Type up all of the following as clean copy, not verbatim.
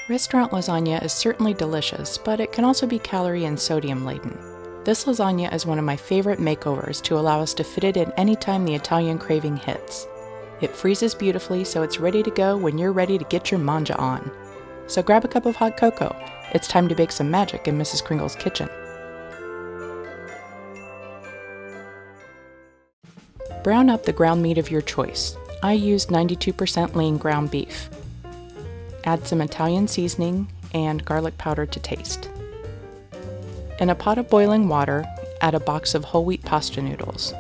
Restaurant lasagna is certainly delicious, but it can also be calorie and sodium laden. This lasagna is one of my favorite makeovers to allow us to fit it in anytime the Italian craving hits. It freezes beautifully, so it's ready to go when you're ready to get your manja on. So grab a cup of hot cocoa. It's time to bake some magic in Mrs. Kringle's kitchen. Brown up the ground meat of your choice. I used 92% lean ground beef. Add some Italian seasoning and garlic powder to taste. In a pot of boiling water, add a box of whole wheat pasta noodles.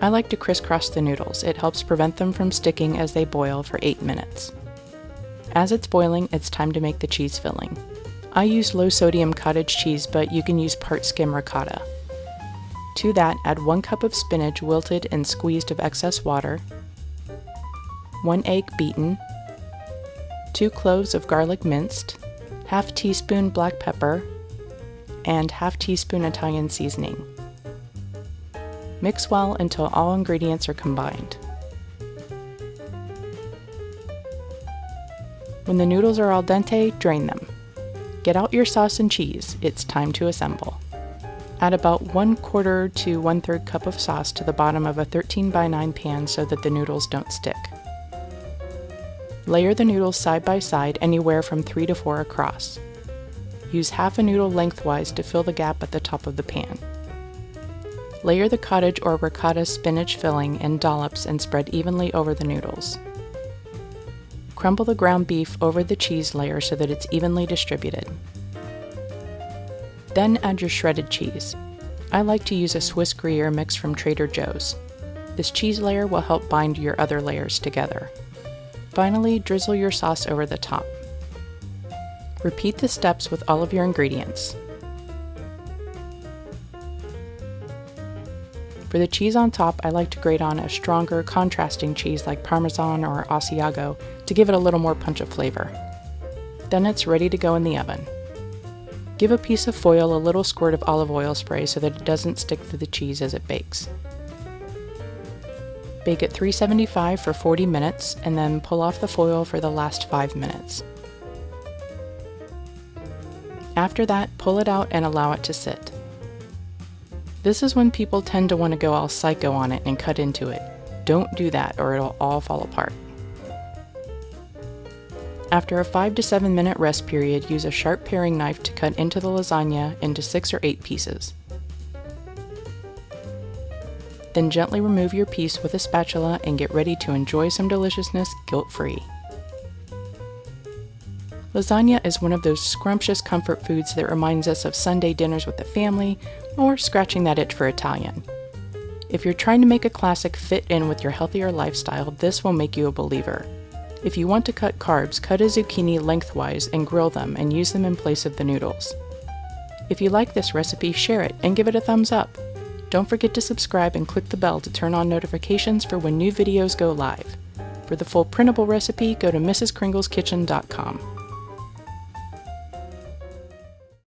I like to crisscross the noodles. It helps prevent them from sticking as they boil for 8 minutes. As it's boiling, it's time to make the cheese filling. I use low sodium cottage cheese, but you can use part skim ricotta. To that, add 1 cup of spinach wilted and squeezed of excess water, 1 egg beaten, 2 cloves of garlic minced, ½ teaspoon black pepper, and ½ teaspoon Italian seasoning. Mix well until all ingredients are combined. When the noodles are al dente, drain them. Get out your sauce and cheese. It's time to assemble. Add about 1/4 to 1/3 cup of sauce to the bottom of a 13x9 pan so that the noodles don't stick. Layer the noodles side by side, anywhere from 3 to 4 across. Use half a noodle lengthwise to fill the gap at the top of the pan. Layer the cottage or ricotta spinach filling in dollops and spread evenly over the noodles. Crumble the ground beef over the cheese layer so that it's evenly distributed. Then add your shredded cheese. I like to use a Swiss Gruyere mix from Trader Joe's. This cheese layer will help bind your other layers together. Finally, drizzle your sauce over the top. Repeat the steps with all of your ingredients. For the cheese on top, I like to grate on a stronger, contrasting cheese like Parmesan or Asiago to give it a little more punch of flavor. Then it's ready to go in the oven. Give a piece of foil a little squirt of olive oil spray so that it doesn't stick to the cheese as it bakes. Bake at 375 for 40 minutes and then pull off the foil for the last 5 minutes. After that, pull it out and allow it to sit. This is when people tend to want to go all psycho on it and cut into it. Don't do that or it'll all fall apart. After a 5 to 7 minute rest period, use a sharp paring knife to cut into the lasagna into 6 or 8 pieces. Then gently remove your piece with a spatula and get ready to enjoy some deliciousness guilt-free. Lasagna is one of those scrumptious comfort foods that reminds us of Sunday dinners with the family or scratching that itch for Italian. If you're trying to make a classic fit in with your healthier lifestyle, this will make you a believer. If you want to cut carbs, cut a zucchini lengthwise and grill them and use them in place of the noodles. If you like this recipe, share it and give it a thumbs up. Don't forget to subscribe and click the bell to turn on notifications for when new videos go live. For the full printable recipe, go to mrskringleskitchen.com.